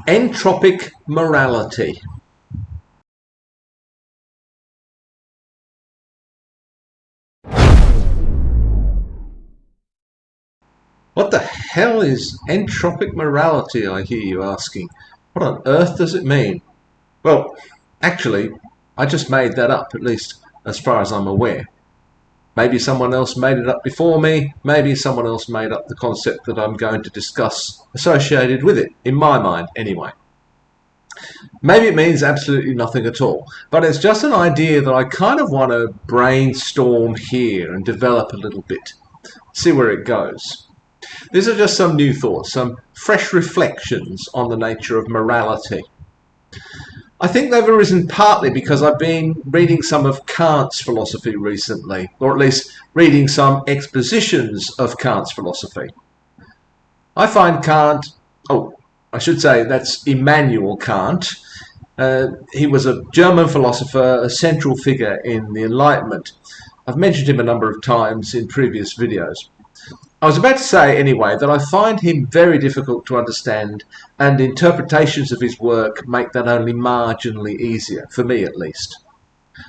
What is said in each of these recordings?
Entropic morality. What the hell is entropic morality, I hear you asking? What on earth does it mean? Well, actually, I just made that up, at least as far as I'm aware. Maybe someone else made it up before me, maybe someone else made up the concept that I'm going to discuss associated with it, in my mind anyway. Maybe it means absolutely nothing at all, but it's just an idea that I kind of want to brainstorm here and develop a little bit, see where it goes. These are just some new thoughts, some fresh reflections on the nature of morality. I think they've arisen partly because I've been reading some of Kant's philosophy recently, or at least reading some expositions of Kant's philosophy. I find Kant, I should say that's Immanuel Kant. He was a German philosopher, a central figure in the Enlightenment. I've mentioned him a number of times in previous videos. I was about to say, anyway, that I find him very difficult to understand, and interpretations of his work make that only marginally easier, for me at least.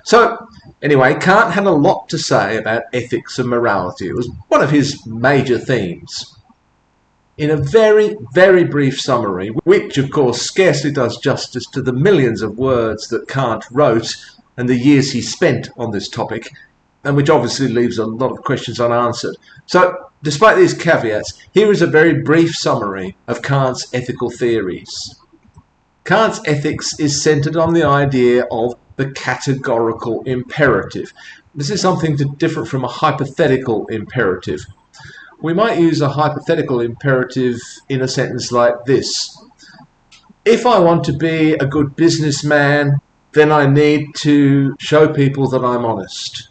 So, anyway, Kant had a lot to say about ethics and morality. It was one of his major themes. In a very, very brief summary, which of course scarcely does justice to the millions of words that Kant wrote and the years he spent on this topic, and which obviously leaves a lot of questions unanswered. So, despite these caveats, here is a very brief summary of Kant's ethical theories. Kant's ethics is centered on the idea of the categorical imperative. This is something different from a hypothetical imperative. We might use a hypothetical imperative in a sentence like this. If I want to be a good businessman, then I need to show people that I'm honest.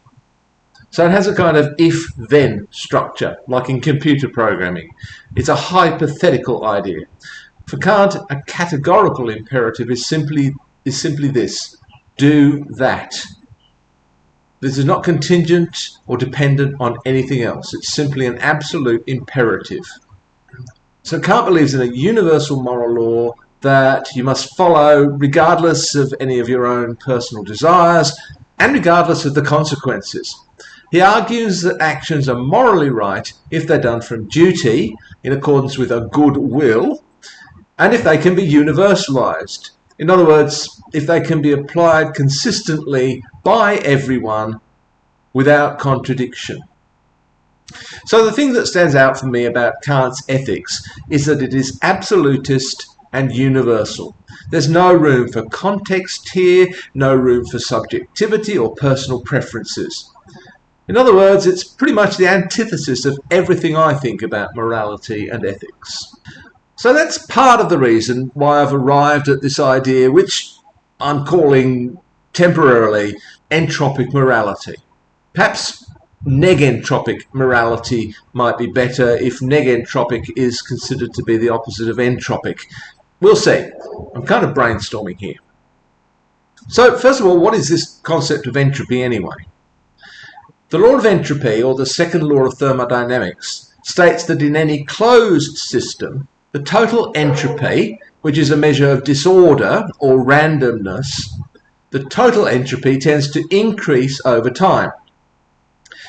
So it has a kind of if-then structure, like in computer programming. It's a hypothetical idea. For Kant, a categorical imperative is simply this: do that. This is not contingent or dependent on anything else. It's simply an absolute imperative. So Kant believes in a universal moral law that you must follow regardless of any of your own personal desires and regardless of the consequences. He argues that actions are morally right if they're done from duty, in accordance with a good will, and if they can be universalized. In other words, if they can be applied consistently by everyone without contradiction. So the thing that stands out for me about Kant's ethics is that it is absolutist and universal. There's no room for context here, no room for subjectivity or personal preferences. In other words, it's pretty much the antithesis of everything I think about morality and ethics. So that's part of the reason why I've arrived at this idea, which I'm calling temporarily entropic morality. Perhaps negentropic morality might be better if negentropic is considered to be the opposite of entropic. We'll see. I'm kind of brainstorming here. So first of all, what is this concept of entropy anyway? The law of entropy, or the second law of thermodynamics, states that in any closed system, the total entropy, which is a measure of disorder or randomness, the total entropy tends to increase over time.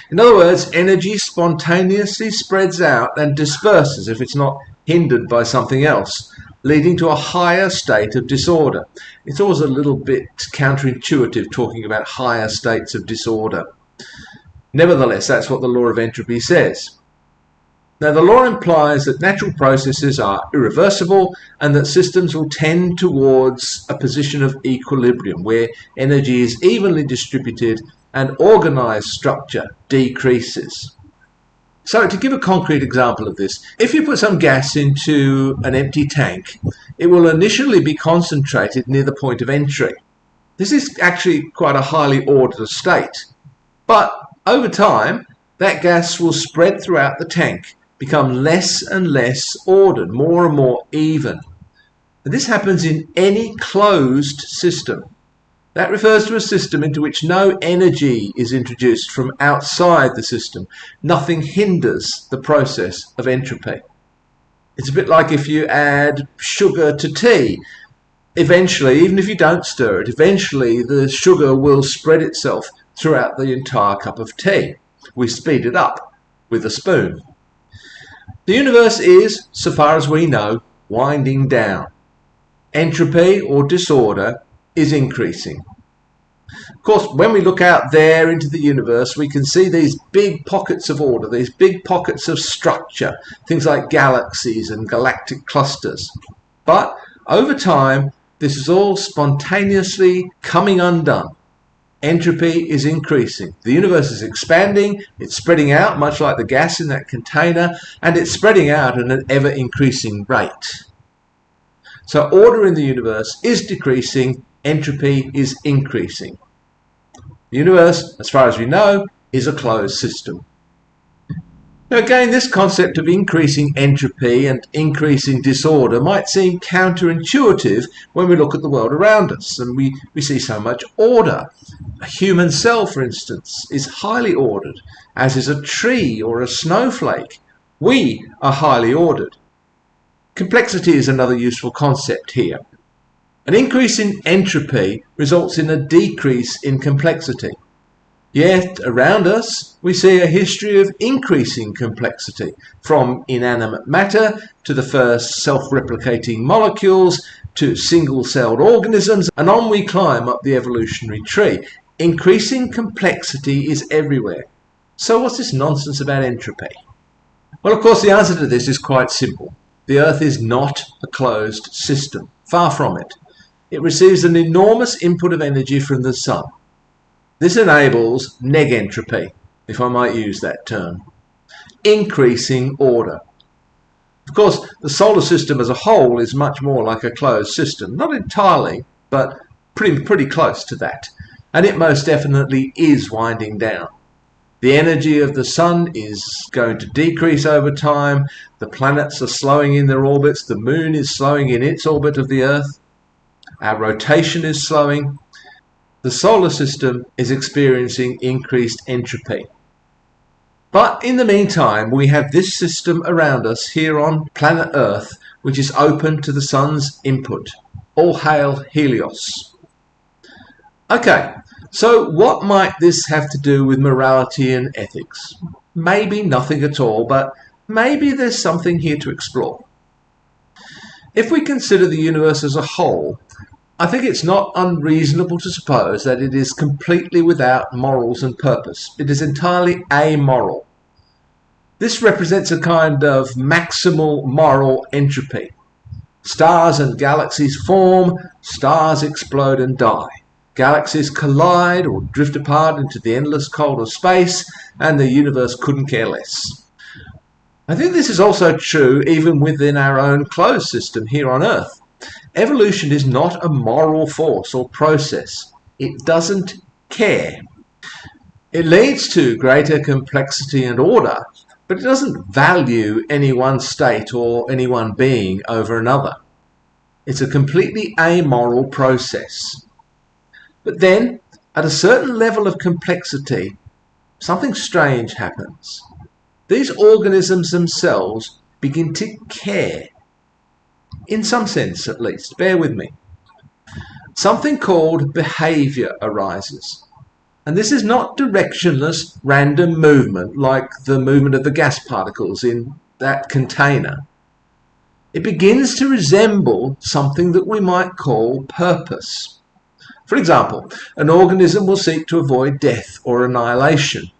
In other words, energy spontaneously spreads out and disperses if it's not hindered by something else, leading to a higher state of disorder. It's always a little bit counterintuitive talking about higher states of disorder. Nevertheless, that's what the law of entropy says. Now, the law implies that natural processes are irreversible and that systems will tend towards a position of equilibrium where energy is evenly distributed and organized structure decreases. So, to give a concrete example of this, if you put some gas into an empty tank, it will initially be concentrated near the point of entry. This is actually quite a highly ordered state. But over time, that gas will spread throughout the tank, become less and less ordered, more and more even. And this happens in any closed system. That refers to a system into which no energy is introduced from outside the system. Nothing hinders the process of entropy. It's a bit like if you add sugar to tea. Eventually, even if you don't stir it, eventually the sugar will spread itself throughout the entire cup of tea. We speed it up with a spoon. The universe is, so far as we know, winding down. Entropy or disorder is increasing. Of course, when we look out there into the universe, we can see these big pockets of order, these big pockets of structure, things like galaxies and galactic clusters. But over time, this is all spontaneously coming undone. Entropy is increasing. The universe is expanding, it's spreading out, much like the gas in that container, and it's spreading out at an ever-increasing rate. So order in the universe is decreasing, entropy is increasing. The universe, as far as we know, is a closed system. Now again, this concept of increasing entropy and increasing disorder might seem counterintuitive when we look at the world around us and we see so much order. A human cell, for instance, is highly ordered, as is a tree or a snowflake. We are highly ordered. Complexity is another useful concept here. An increase in entropy results in a decrease in complexity. Yet, around us, we see a history of increasing complexity, from inanimate matter to the first self-replicating molecules to single-celled organisms, and on we climb up the evolutionary tree. Increasing complexity is everywhere. So what's this nonsense about entropy? Well, of course, the answer to this is quite simple. The Earth is not a closed system. Far from it. It receives an enormous input of energy from the Sun. This enables negentropy, if I might use that term, increasing order. Of course, the solar system as a whole is much more like a closed system. Not entirely, but pretty close to that. And it most definitely is winding down. The energy of the Sun is going to decrease over time. The planets are slowing in their orbits. The Moon is slowing in its orbit of the Earth. Our rotation is slowing. The solar system is experiencing increased entropy. But in the meantime, we have this system around us here on planet Earth, which is open to the Sun's input. All hail Helios. Okay, so what might this have to do with morality and ethics? Maybe nothing at all, but maybe there's something here to explore. If we consider the universe as a whole, I think it's not unreasonable to suppose that it is completely without morals and purpose. It is entirely amoral. This represents a kind of maximal moral entropy. Stars and galaxies form, stars explode and die. Galaxies collide or drift apart into the endless cold of space, and the universe couldn't care less. I think this is also true even within our own closed system here on Earth. Evolution is not a moral force or process. It doesn't care. It leads to greater complexity and order, but it doesn't value any one state or any one being over another. It's a completely amoral process. But then, at a certain level of complexity, something strange happens. These organisms themselves begin to care. In some sense, at least. Bear with me. Something called behavior arises. And this is not directionless, random movement like the movement of the gas particles in that container. It begins to resemble something that we might call purpose. For example, an organism will seek to avoid death or annihilation.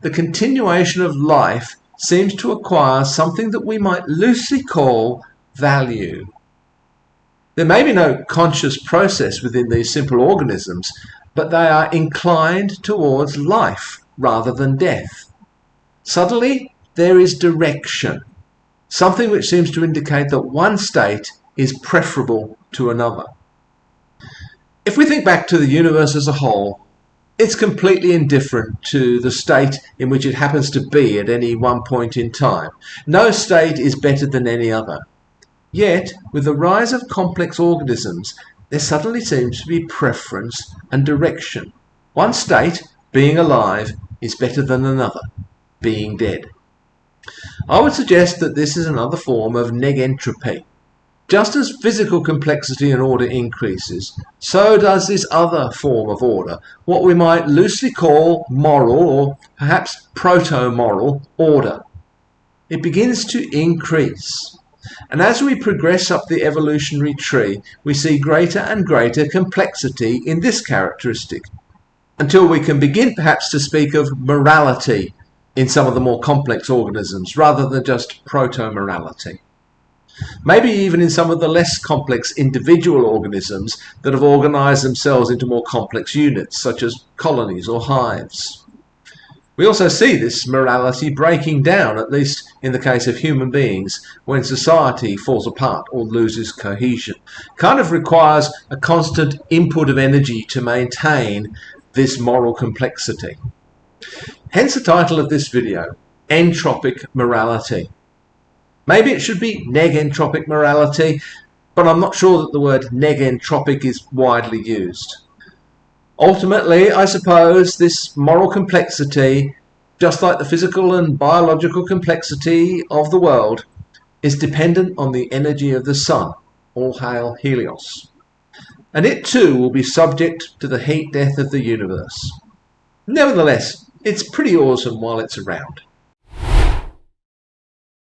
The continuation of life seems to acquire something that we might loosely call value. There may be no conscious process within these simple organisms, but they are inclined towards life rather than death. Suddenly, there is direction, something which seems to indicate that one state is preferable to another. If we think back to the universe as a whole, it's completely indifferent to the state in which it happens to be at any one point in time. No state is better than any other. Yet, with the rise of complex organisms, there suddenly seems to be preference and direction. One state, being alive, is better than another, being dead. I would suggest that this is another form of negentropy. Just as physical complexity and order increases, so does this other form of order, what we might loosely call moral or perhaps proto-moral order. It begins to increase. And as we progress up the evolutionary tree, we see greater and greater complexity in this characteristic, until we can begin perhaps to speak of morality in some of the more complex organisms, rather than just proto-morality. Maybe even in some of the less complex individual organisms that have organized themselves into more complex units, such as colonies or hives. We also see this morality breaking down, at least in the case of human beings, when society falls apart or loses cohesion. Kind of requires a constant input of energy to maintain this moral complexity. Hence the title of this video, Entropic Morality. Maybe it should be negentropic morality, but I'm not sure that the word negentropic is widely used. Ultimately, I suppose this moral complexity, just like the physical and biological complexity of the world, is dependent on the energy of the sun. All hail Helios. And it too will be subject to the heat death of the universe. Nevertheless, it's pretty awesome while it's around.